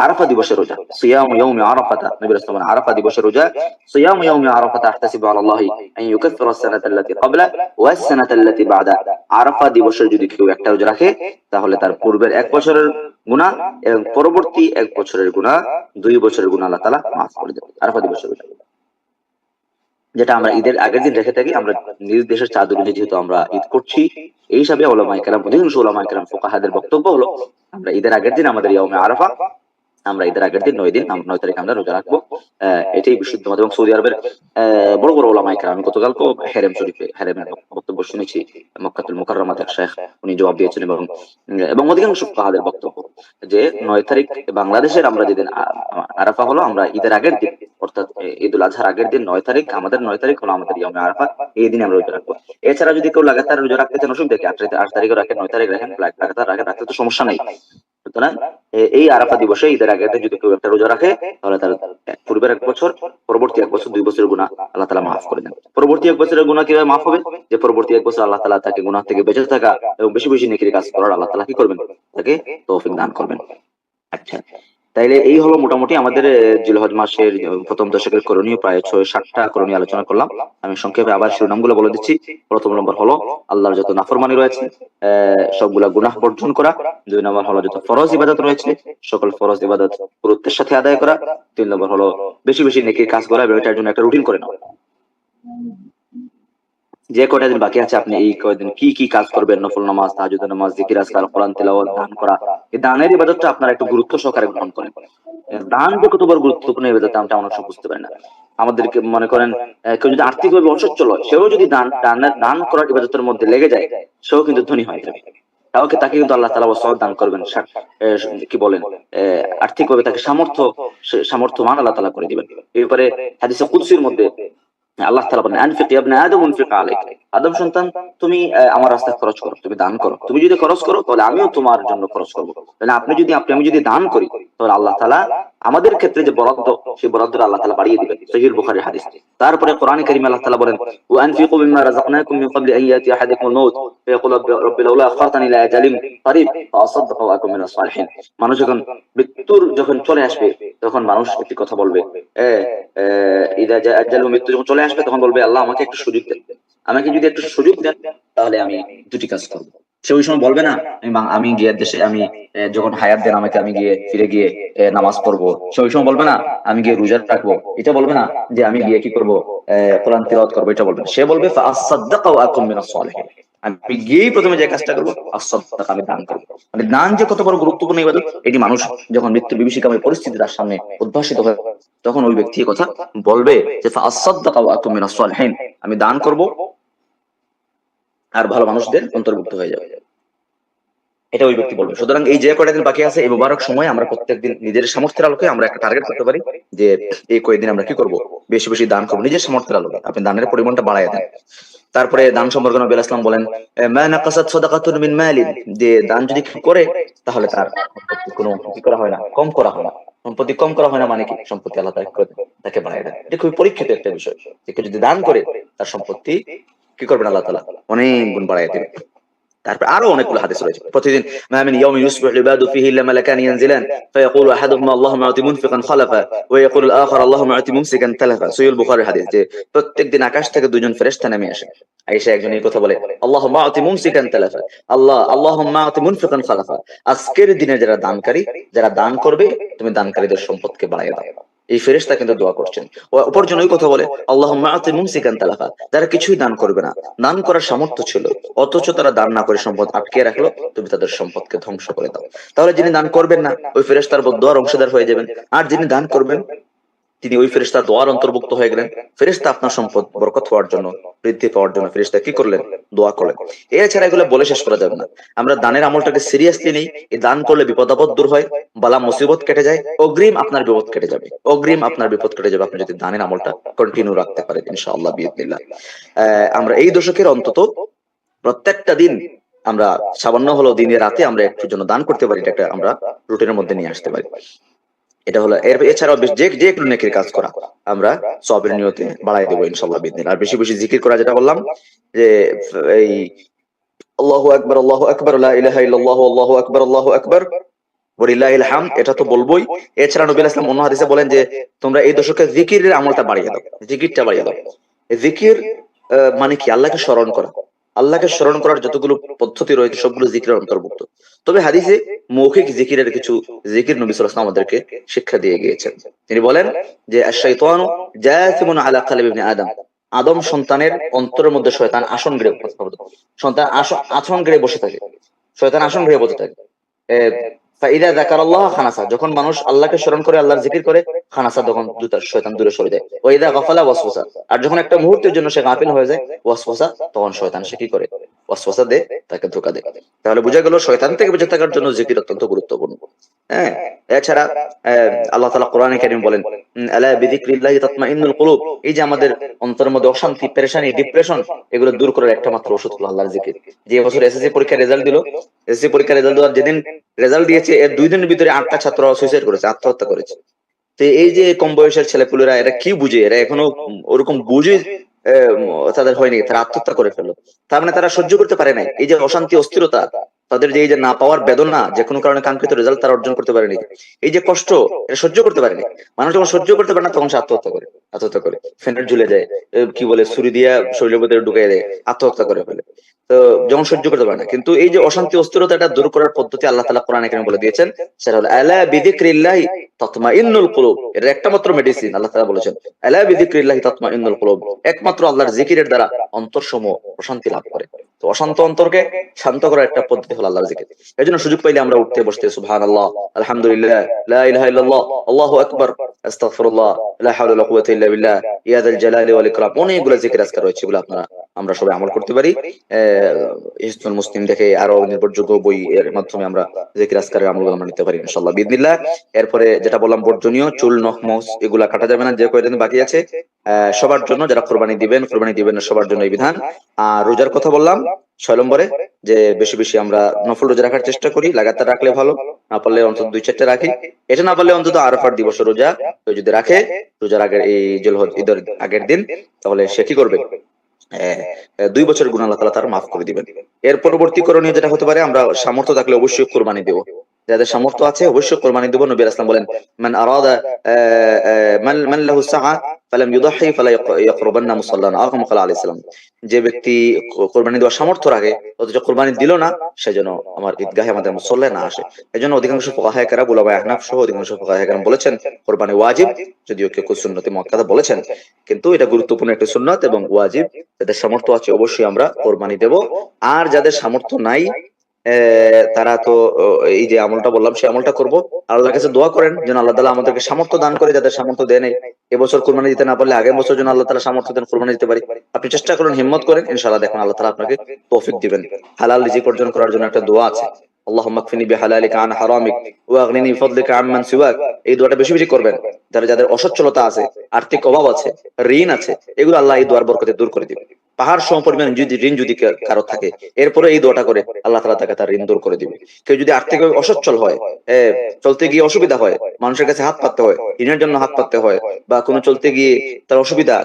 আরাফা দিবসের রোজা, সিয়াম ইয়াউমি আরাফাতা, নবী রাসূল বলেন আরাফা দিবসের রোজা, সিয়াম ইয়াউমি আরাফাতা আহতাসিবু আলাল্লাহি আন ইউকাফিরা আস-সানাতা আল্লাতী ক্বাবলা ওয়া আস-সানাতা আল্লাতী বা'দা। আরাফা দিবসের যদি কেউ একটা রোজা রাখে, তাহলে তার পূর্বের 1 বছরের গুনাহ এবং পরবর্তী 1 বছরের গুনাহ, 2 বছরের গুনাহ আল্লাহ তাআলা মাফ করে দেবেন। আরাফা দিবসের রোজা, যেটা আমরা ঈদের আগের দিন রেখে থাকি, আমরা নিজ দেশের চাঁদ অনুযায়ী যেহেতু আমরা ঈদ করছি, এই হিসাবে উলামায়ে কেরাম, অধিকাংশ উলামায়ে কেরাম ফুকাহাদের বক্তব্য হলো আমরা ঈদের আগের দিন আমাদের ইয়াউমে আরাফা, আমরা ঈদের আগের দিন 9 তারিখ আমরা রোজা রাখবো। এটাই বিশুদ্ধ মত। এবং সৌদি আরবের বড় বড় উলামায়ে কেরাম, আমি গতকালকে হেরেম শরীফে হেরেমের বক্তব্য শুনেছি, মক্কাতুল মুকাররমাতে শেখ উনি জবাব দিয়েছেন, এবং অধিকাংশ ফুকাহাদের বক্তব্য যে 9 তারিখ বাংলাদেশের আমরা যেদিন আরাফা হলো, আমরা ঈদের আগের দিন, অর্থাৎ ঈদুল আজহার আগের দিন 9 তারিখ, আমাদের 9 তারিখ হলো আমাদের ইয়াউমে আরাফা, এই দিন আমরা রোজা রাখবো। এছাড়া যদি কেউ লাগাতার রোজা রাখতে চান, অসুবিধা কি? 8 তারিখে রাখেন, 9 তারিখ রাখেন, লাগাতার রাখতে তো সমস্যা নাই। সুতরাং এই আরাফা দিবসে ঈদের আগের দিন যদি কেউ একটা রোজা রাখে, তাহলে তার পূর্বের 1 বছর, পরবর্তী 1 বছর, 2 বছরের গুনাহ আল্লাহ তাআলা মাফ করে দেন। পরবর্তী 1 বছরের গুনাহ কিভাবে মাফ হবে? যে পরবর্তী 1 বছর আল্লাহ তাআলা তাকে গুনাহ থেকে বেঁচে থাকা এবং বেশি বেশি নেকির কাজ করার আল্লাহ তাআলা কি করবেন? তাকে তৌফিক দান করবেন। আচ্ছা, তাইলে এই হলো মোটামুটি আমাদের জিলহজ মাসের প্রথম দশকের করণীয়, প্রায় 6-7টা করণীয় আলোচনা করলাম। আমি সংক্ষেপে আবার শিরোনামগুলো বলে দিচ্ছি। প্রথম নম্বর হলো আল্লাহর যত নাফরমানি রয়েছে সবগুলা গুনাহ বর্জন করা। 2 নম্বর হলো যত ফরজ ইবাদত রয়েছে সকল ফরজ ইবাদত গুরুত্বের সাথে আদায় করা। 3 নম্বর হলো বেশি বেশি নেকির কাজ করা এবং এটার জন্য একটা রুটিন করে নেওয়া। যে কয়টা দিন বাকি আছে আপনি এই কয়দিন কি কি কাজ করবেন, নফল নামাজ, তাহাজ্জুদের নামাজ, জিকির আজকার, কোরআন তেলাওয়াত, দান করা। এই দানের ইবাদতটা আপনারা একটু গুরুত্ব সহকারে গ্রহণ করেন। দান যে কত বড় গুরুত্বপূর্ণ ইবাদত আমরা অনেক সময় বুঝতে পারি না। আমাদেরকে মনে করেন কেউ যদি আর্থিকভাবে অসচ্ছল হয়, সেও যদি দান করার ইবাদতের মধ্যে লেগে যায়, সেও কিন্তু ধনী হয়ে যাবে। তাকে কিন্তু আল্লাহ তাআলা ওয়াসাত দান করবেন, কি বলেন, আর্থিকভাবে তাকে সামর্থ্যমান আল্লাহ তাআলা করে দিবেন। এই ব্যাপারে হাদিসে কুদসির মধ্যে আল্লাহ তাআলা বলেন, আনফিক ইয়া ইবনে আদম উনফিক আলাইক, আদম সন্তান তুমি আমার রাস্তায় খরচ করো, তুমি দান করো। তুমি যদি খরচ করো তাহলে আমিও তোমার জন্য খরচ করবো। তাহলে আমি যদি দান করি তাহলে আল্লাহ তাআলা আমাদের ক্ষেত্রে যে বরাদ্দ, সেই বরাদ্দটা আল্লাহ তাআলা বাড়িয়ে দিবেন। সহিহ বুখারীর হাদিস। তারপরে কোরআনে কারীমে আল্লাহ তাআলা বলেন, ওয়া আনফিকু মিম্মা রাযাকনাকুম মিন ক্বাবলি আন ইয়াতিয়া আহাদাকুমুল মাউত ফায়াকুলু রাব্বি লাউলা আখখারতানি ইলা আজালিন করিব ফাআসাদদাকু ওয়া আকুম মিনাস সালিহিন। মানুষ যখন চলে আসবে, তখন মানুষ একটি কথা বলবে, ইদা জা আজালুহুম, মৃত্যু যখন চলে আসবে তখন বলবে, আল্লাহ আমাকে একটু সুযোগ দেন, আমাকে যদি একটু সুযোগ দেন তাহলে আমি দুটি কাজ করবো। সে ওই সময় বলবে না আমি গিয়ে দেশে, আমি যখন হায়াত দেন আমাকে, আমি গিয়ে ফিরে গিয়ে নামাজ পড়বো। সে ওই সময় বলবে না আমি গিয়ে রোজা রাখবো। এটা বলবে না যে আমি গিয়ে কি করবো, কোরআন তিলাওয়াত করবো। এটা বলবে না। সে বলবে ফাআসাদদাকা ওয়া আকুম মিনাস সালিহিন, আমি গিয়েই প্রথমে যে কাজটা করবো, আসাদদাকা, আমি দান করবো। মানে দান যে কত বড় গুরুত্বপূর্ণ ইবাদত, এটি মানুষ যখন মৃত্যুর বিভীষিকাময় পরিস্থিতি তার সামনে উদ্ভাসিত হয়, তখন ওই ব্যক্তি কথা বলবে যে ফাআসাদদাকা ওয়া আকুম মিনাস সালিহিন, আমি দান করব আর ভালো মানুষদের অন্তর্ভুক্ত হয়ে যাবে। এটা ওই ব্যক্তি বলবে। সুতরাং এই যে কয়টা দিন বাকি আছে, এই মুবারক সময় আমরা প্রত্যেকদিন নিজের সামর্থ্যের আলোকে আমরা একটা টার্গেট করতে পারি যে এই কয়েকদিন আমরা কি করব, বেশি বেশি দান করবো। নিজের সামর্থ্যের আলোকে আপনি দানের পরিমাণটা বাড়ায় দেন। তারপরে দান সম্পর্কে নবী আলাইহিস সালাম বলেন, মা নাকাসাত সাদাকাতুন মিন মালিন, যে দান যদি করে তাহলে তার সম্পত্তি কোনো কি করা হয় না, কম করা হয় না। সম্পত্তি কম করা হয় না মানে কি, সম্পত্তি আল্লাহ তাকে বাড়ায় দেন। এটা খুবই পরীক্ষিত একটা বিষয়, যে কেউ যদি দান করে তার সম্পত্তি কি করবেন, আল্লাহ তাআলা অনেক গুণ বাড়ায় দেবেন। তারপর আরো অনেকগুলো হাদিস রয়েছে। প্রতিদিন মা মিন ইয়াউমিন ইউসবিহু ইবাদু ফিহি ইল্লা মালাকানি ইয়ানজিলান ফায়াকুলু আহাদুহুমা আল্লাহুম্মা আতি মুনফিকান খালাফা ওয়া ইয়াকুলু আল-আখার আল্লাহুম্মা আতি মুমসিকান তালাফা। সহিহ বুখারীর হাদিস, যে প্রত্যেকদিন আকাশ থেকে দুইজন ফেরেশতা নেমে আসে। আয়েশা একজন এই কথা বলে, আল্লাহুম্মা আতি মুমসিকান তালাফা, আল্লাহুম্মা আতি মুনফিকান খালাফা, আজকের দিনে যারা দানকারী, যারা দান করবে, তুমি দানকারীদের সম্পদকে বাড়ায় দাও। এই ফেরেশতা কিন্তু দোয়া করছেন। অপরজন ওই কথা বলে, আল্লাহুম্মা আতি মুমসিকান তালাফা, যারা কিছুই দান করবে না, দান করার সামর্থ্য ছিল অথচ তারা দান না করে সম্পদ আটকে রাখলো, তুমি তাদের সম্পদকে ধ্বংস করে দাও। তাহলে যিনি দান করবেন না, ওই ফেরেশতার বদদোয়ার অংশীদার হয়ে যাবেন। আর যিনি দান করবেন, তিনি ওই ফেরেশতার দোয়ার অন্তর্ভুক্ত হয়ে গেলেন। ফেরেশতা আপনার সম্পদ বরকত হওয়ার জন্য, বৃদ্ধি পাওয়ার জন্য ফেরেশতা কি করলেন, দোয়া করলেন। এছাড়া এগুলো বলে শেষ করা যাবে না। আমরা দানের আমলটাকে সিরিয়াসলি নেই। এই দান করলে বিপদ আপদ দূর হয়, বালা মুসিবত কেটে যায়, অগ্রিম আপনার বিপদ কেটে যাবে, অগ্রিম আপনার বিপদ কেটে যাবে আপনি যদি দানের আমলটা কন্টিনিউ রাখতে পারেন ইনশাআল্লাহ বিইذনিল্লাহ। আমরা এই দশকের অন্তত প্রত্যেকটা দিন আমরা সামান্য হলো দিনের রাতে আমরা একটু জন্য দান করতে পারি, এটা আমরা রুটিনের মধ্যে নিয়ে আসতে পারি। এটা হলো। এছাড়াও যে একটু নেকির কাজ করা আমরা সওয়াবের নিয়তে বাড়াই দেবো ইনশাআল্লাহ বিইذনিল্লাহ। আর বেশি বেশি জিকির করা, যেটা বললাম যে এই আল্লাহু আকবার, আল্লাহু আকবার, লা ইলাহা ইল্লাল্লাহু, আল্লাহু আকবার, আল্লাহু আকবার, ওয়ালিল্লাহিল হামদ, এটা তো বলবোই। এছাড়া নবী আলাইহিস সালাম অন্য হাদিসে বলেন যে তোমরা এই দশকে জিকিরের আমলটা বাড়িয়ে দাও, জিকিরটা বাড়িয়ে দাও। জিকির মানে কি, আল্লাহকে স্মরণ করা। আল্লাহকে স্মরণ করার যতগুলো পদ্ধতি রয়েছে সবগুলো জিকিরের অন্তর্ভুক্ত। তবে হাদিসে মৌখিক জিকিরের কিছু জিকির নবী সাল্লাল্লাহু আলাইহি ওয়াসাল্লাম আমাদেরকে শিক্ষা দিয়ে গিয়েছেন। তিনি বলেন যে আশ-শাইতানু জাসিমুন আলা কলবি ইবনে আদম, আদম সন্তানের অন্তরের মধ্যে শয়তান আসন গেড়ে বসে থাকে, শয়তান আসন গেড়ে বসে থাকে। ফাইদা যাকারাল্লাহ খানাসা, যখন মানুষ আল্লাহকে স্মরণ করে, আল্লাহর জিকির করে, খানাসা, তখন শয়তান দূরে সরে যায়। ওয়াইদা গাফালা ওয়াসওয়াসা, আর যখন একটা মুহূর্তের জন্য সে গাফিল হয়ে যায়, ওয়াসওয়াসা, তখন শয়তান সে কি করে, ওয়াসওয়াসা দেয়, তাকে ধোঁকা দেয়। তাহলে বোঝা গেল শয়তান থেকে বেঁচে থাকার জন্য জিকির অত্যন্ত গুরুত্বপূর্ণ। হ্যাঁ, এছাড়া আল্লাহ তাআলা কোরআনে কারীম বলেন, আলা বিযিকরিল্লাহি তাতমাইন্নুল কুলুব, এই যে আমাদের অন্তরের মধ্যে অশান্তি, পেরেশানি, ডিপ্রেশন, এগুলো দূর করার একটা মাত্র ওষুধ হলো আল্লাহর জিকির। যে বছর এসএসসি পরীক্ষার রেজাল্ট দিল, এসএসসি পরীক্ষার রেজাল্ট দেওয়ার যেদিন রেজাল্ট দিয়েছে, এর 2 দিনের ভিতরে 8টা ছাত্র সুইসাইড করেছে, আত্মহত্যা করেছে। তো এই যে কম বয়সের ছেলেপুলেরা, এরা কি বুঝে, এরা এখনো ওরকম বুঝে তাদের হয়নি, তারা আত্মহত্যা করে ফেললো। তার মানে তারা সহ্য করতে পারে নাই এই যে অশান্তি, অস্থিরতা, তাদের যে এই যে না পাওয়ার বেদনা, যে কোনো কারণে কাঙ্ক্ষিত রেজাল্ট তারা অর্জন করতে পারেনি, এই যে কষ্ট, এটা সহ্য করতে পারেনি। মানুষ যখন সহ্য করতে পারে না তখন সে আত্মহত্যা করে ফ্যানের ঝুলে যায়, কি বলে ছুরি দিয়ে শরীরের ভিতরে ঢুকিয়ে দেয়, আত্মহত্যা করে ফেলে। তো যখন সহ্য করতে পারে না, কিন্তু এই যে অশান্তি অস্থিরতা, এটা দূর করার পদ্ধতি আল্লাহ তাআলা কোরআনে কারিমে বলে দিয়েছেন, সেটা হলো আলা বিযিকরিল্লাহি তাতমাইন্নুল কুলুব। এটা একটা মাত্র মেডিসিন, আল্লাহ তাআলা বলেছেন আলা বিযিকরিল্লাহি তাতমাইন্নুল কুলুব, একমাত্র আল্লাহর জিকিরের দ্বারা অন্তরসমূহ প্রশান্তি লাভ করে। তো অশান্ত অন্তরকে শান্ত করার একটা পদ্ধতি হলো আল্লাহর জিকির। এই জন্য সুযোগ পাইলে আমরা উঠতে বসতে সুবহানাল্লাহ, আলহামদুলিল্লাহ, লা ইলাহা ইল্লাল্লাহ, আল্লাহু আকবার, আস্তাগফিরুল্লাহ, লা হাওলা ওয়ালা কুওয়াতা ইল্লা বিল্লাহ, ইয়া যাল জালালি ওয়াল ইকরাম, অনেকগুলো জিকির আজকার রয়েছে, এগুলো আমরা সবাই আমল করতে পারি। ইসলাম মুসলিম দেখে আরো নির্ভরযোগ্য বই এর মাধ্যমে আমরা জিকির আজকারের আমলগুলো আমরা নিতে পারি ইনশাআল্লাহ বিইذنিল্লাহ। এরপরে যেটা বললাম বর্জনীয়, চুল নখ মোস এগুলা কাটা যাবে না যে কয়দিন বাকি আছে, সবার জন্য, যারা কোরবানি দিবেন না সবার জন্য এই বিধান। আর রোজার কথা বললাম 6 নম্বরে, যে বেশি বেশি আমরা নফল রোজা রাখার চেষ্টা করি, লাগাতার রাখলে ভালো, না পারলে অন্তত 2-4টা রাখি। এটা না পারলে অন্তত আরাফার দিবস রোজা কেউ যদি রাখে, রোজার আগের এই জিলহজ ঈদের আগের দিন, তাহলে সে কি করবে, 2 বছরের গুনাহ আল্লাহ তাআলা তার মাফ করে দিবেন। এর পরবর্তী করণীয় যেটা হতে পারে, আমরা সামর্থ্য থাকলে অবশ্যই কোরবানি দেব। যাদের সামর্থ্য আছে অবশ্যই কোরবানি দেব। নবী রাসূল বলেন, মান আরাদা মান লাহু সাআ ফালাম ইউদাহি ফালা ইয়াকরুবান্না মুসাল্লানা, আও কামা ক্বালা আলাইহিস সালাম। যে ব্যক্তি কোরবানি দেওয়ার সামর্থ্য রাখে অথচ কোরবানি দিল না, সেজন্য আমার ঈদগাহে আমাদের মুসল্লায় না আসে। এজন্য অধিকাংশ ফুকাহায়ে কেরাম, উলামায়ে আহনাফ সহ অধিকাংশ ফুকাহায়ে কেরাম বলেছেন কোরবানি ওয়াজিব, যদিও কেউ সুন্নতে মুআক্কাদা বলেছেন, কিন্তু এটা গুরুত্বপূর্ণ একটা সুন্নাত এবং ওয়াজিব। যাদের সামর্থ্য আছে অবশ্যই আমরা কোরবানি দেব। আর যাদের সামর্থ্য নাই, তারা তো এই যে আমলটা বললাম সেই আমলটা করব। আল্লাহর কাছে দোয়া করেন যেন আল্লাহ তাআলা আমাদেরকে সামর্থ্য দান করে, যাদের সামর্থ্য দেয় নাই এবছর কোরবানি দিতে না পারলে আগের বছর যেন আল্লাহ তাআলা সামর্থ্য দেন কোরবানি দিতে পারি। আপনি চেষ্টা করেন, হিম্মত করেন, ইনশাআল্লাহ দেখুন আল্লাহ তাআলা আপনাকে তৌফিক দিবেন। হালাল রিজিক অর্জন করার জন্য একটা দোয়া আছে, আল্লাহুম্মা কফিনি বিহালালিকা আন হারামিক ওয়া আগনিনি বিফাদলিকা আম্মান সিওয়াক। এই দোয়াটা বেশি বেশি করবেন। যাদের অসচ্ছলতা আছে, আর্থিক অভাব আছে, ঋণ আছে, এগুলো আল্লাহ এই দোয়ার বরকতে দূর করে দিবেন। পাহাড় সমপরিমাণ যদি ঋণ যদি কারো থাকে, এরপরে এই দোয়াটা করে আল্লাহ তাআলা তাকে তার ঋণ দূর করে দিবে। কেউ যদি আর্থিকভাবে অসচ্ছল হয়, চলতে গিয়ে অসুবিধা হয়, মানুষের কাছে হাত পাততে হয়, ঋণের জন্য হাত পাততে হয়, বা কোনো চলতে গিয়ে তার অসুবিধা,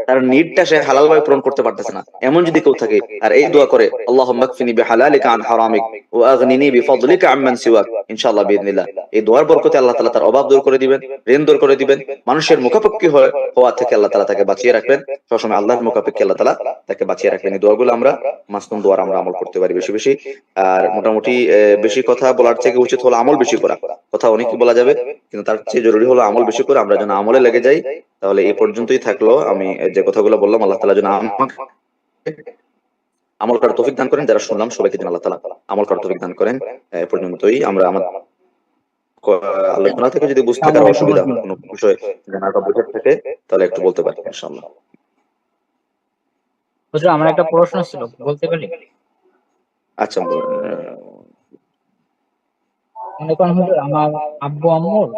তার নিডটা সে হালাল ভাবে পূরণ করতে পারতেছে না, এমন যদি কেউ থাকে আর এই দোয়া করে, আল্লাহুম্মা কফিনি বিহালালিকা আন হারামিক ওয়া আগনিনি বিফাদলিকা আম্মান সিওয়াক, ইনশাআল্লাহ বিইذنিল্লাহ এই দোয়ার বরকতে আল্লাহ তাআলা তার অভাব দূর করে দিবেন, ঋণ দূর করে দিবেন, মানুষের মুখাপেক্ষী হওয়া থেকে আল্লাহ তাআলা তাকে বাঁচিয়ে রাখবেন। সবসময় আল্লাহর মুখাপেক্ষী আল্লাহ তাআলা তাকে বাঁচিয়ে রাখবেন। এই দোয়াগুলো আমরা মাসনুন দোয়া আমরা আমল করতে পারি বেশি বেশি। আর মোটামুটি বেশি কথা বলার থেকে উচিত হলো আমল বেশি করা। কথা অনেকই বলা যাবে, কিন্তু তার চেয়ে জরুরি হলো আমল বেশি করে আমরা যেন আমলে লেগে যাই। তাহলে এই পর্যন্তই থাকলো। আমি যে কথাগুলো বললাম, আল্লাহ তাআলা যেন আমাকে আমল করার তৌফিক দান করেন, যারা শুনলাম সবাইকে যেন আল্লাহ তাআলা আমল করার তৌফিক দান করেন। এ পর্যন্তই আমরা আমাদের আলোচনা থেকে যদি বুঝতে কারো অসুবিধা কোনো বিষয় জানার বা বোঝার থাকে তাহলে একটু বলতে পারি ইনশাআল্লাহ। হুজুর, আমার একটা প্রশ্ন ছিল, বলতে পারি? আচ্ছা, মনে করেন হুজুর, আমার আব্বু আম্মুর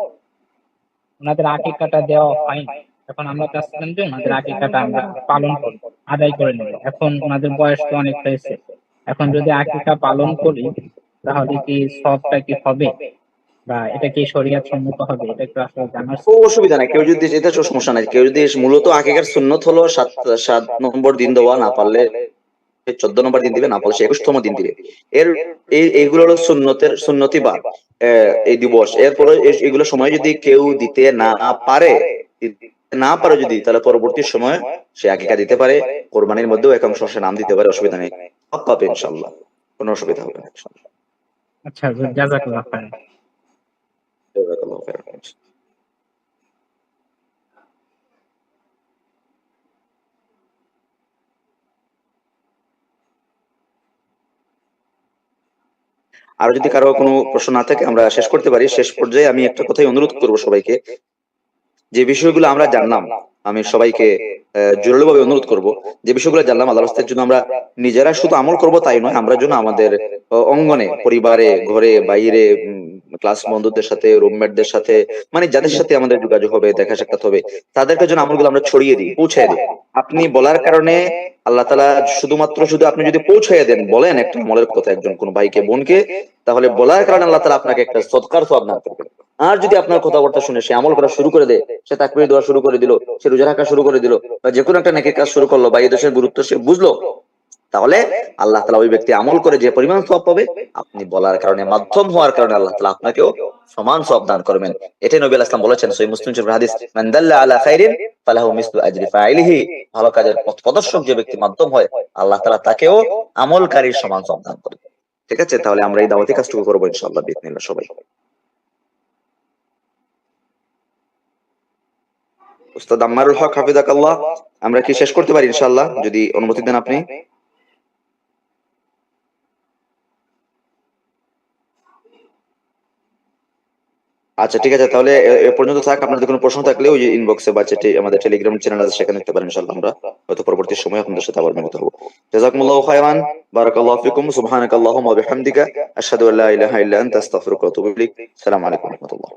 ওনাদের আকিকাটা দেওয়া হয়নি। এখন আমরা চাচ্ছিলাম যে ওনাদের আকিকাটা আমরা পালন করব, আদায় করে নেব। এখন ওনাদের বয়স তো অনেক হয়েছে, এখন যদি আকিকা পালন করি তাহলে কি সবটা কি হবে, বা এটা কি শরীয়ত সম্মত হবে? এটা একটু আসলে জানার ছিল। অসুবিধা নাই, কেউ যদি যেটা সমস্যা নাই। কেউ যদি মূলত আকিকার সুন্নত হলো 7 নম্বর দিন দেওয়া, না পারলে 14 নম্বর দিন দিবে, না পারলে 21তম দিন দিবে। এইগুলো হলো সুন্নতি বার, এই দিবস। এরপরে এগুলো সময় যদি কেউ দিতে না পারে যদি, তাহলে পরবর্তী সময় সে আকিকা দিতে পারে। কোরবানির মধ্যেও একাংশ সে নাম দিতে পারে, অসুবিধা নেই, সব পাবে ইনশাআল্লাহ, কোনো অসুবিধা হবে না ইনশাআল্লাহ। আচ্ছা হুজুর, জাযাকাল্লাহ খাইর। জাযাকাল্লাহু খাইরান। আর যদি কারো কোনো প্রশ্ন না থাকে আমরা শেষ করতে পারি। শেষ পর্যায়ে আমি একটা কথাই অনুরোধ করবো সবাইকে, যে বিষয়গুলো আমরা জানলাম, আমি সবাইকে জোরালোভাবে অনুরোধ করব, যে বিষয়গুলো জানলাম আল্লাহর রাস্তার জন্য আমরা নিজেরা শুধু আমল করব তাই নয়, আমরা যেন আমাদের অঙ্গনে, পরিবারে, ঘরে, বাইরে, ক্লাস বন্ধুদের সাথে, রুমমেটদের সাথে, মানে যাদের সাথে আমাদের যোগাযোগ হবে, দেখা সাক্ষাৎ হবে, তাদেরকে যেন আমলগুলো আমরা ছড়িয়ে দিই, পৌঁছায় দিই। আপনি বলার কারণে আল্লাহ তাআলা শুধু আপনি যদি পৌঁছায় দেন, বলেন একটা আমলের কথা একজন কোন ভাইকে, বোনকে, তাহলে বলার কারণে আল্লাহ তাআলা আপনাকে একটা সদকার সওয়াব দান করবেন। আর যদি আপনার কথাবার্তা শুনে সে আমল করা শুরু করে দেয়, সে তাকবীর দেওয়া শুরু করে দিল, সে রোজা রাখা শুরু করে দিল, বা যে কোনো একটা নেকির কাজ শুরু করলো, বা এই দেশের গুরুত্ব সে বুঝলো, তাহলে আল্লাহ তাআলা ওই ব্যক্তি আমল করে যে পরিমাণ সওয়াব পাবে, আপনি বলার কারণে, মাধ্যম হওয়ার কারণে আল্লাহ তাআলা আপনাকেও সমান সওয়াব দান করবেন। এটাই নবী আলাইহিস সালাম বলেছেন সহিহ মুসলিম শরীফের হাদিস, মান দাল্লা আলা খাইরিন ফালাহু মিসলু আজরি ফাইলিহি। ভালো কাজের পথ প্রদর্শক যে ব্যক্তি মাধ্যম হয়, আল্লাহ তাআলা তাকেও আমলকারীর সমান সওয়াব দান করবেন। ঠিক আছে, তাহলে আমরা এই দাওয়াতি কাজটুকু করবো ইনশাআল্লাহ বিইذنিল্লাহ সবাই। উস্তাদ আম্মারুল হক হাফিজাকাল্লাহ, আমরা কি শেষ করতে পারি ইনশাআল্লাহ, যদি অনুমতি দেন আপনি? আচ্ছা ঠিক আছে, তাহলে এ পর্যন্ত থাক। আপনাদের কোনো প্রশ্ন থাকলে ওই ইনবক্সে বা চ্যাটে, আমাদের টেলিগ্রাম চ্যানেল আছে সেখানে লিখতে পারেন ইনশাআল্লাহ। আমরা হয়তো পরবর্তী সময়ে আপনাদের সাথে আবার মিলিত হব। জাযাকুমুল্লাহু খায়রান, বারাকাল্লাহু ফিকুম, সুবহানাকাল্লাহুম্মা ওয়া বিহামদিকা, আশহাদু আল্লা ইলাহা ইল্লা আনতা, আস্তাগফিরুকা ওয়া আতুবু ইলাইক। আসসালামু আলাইকুম ওয়া রাহমাতুল্লাহ।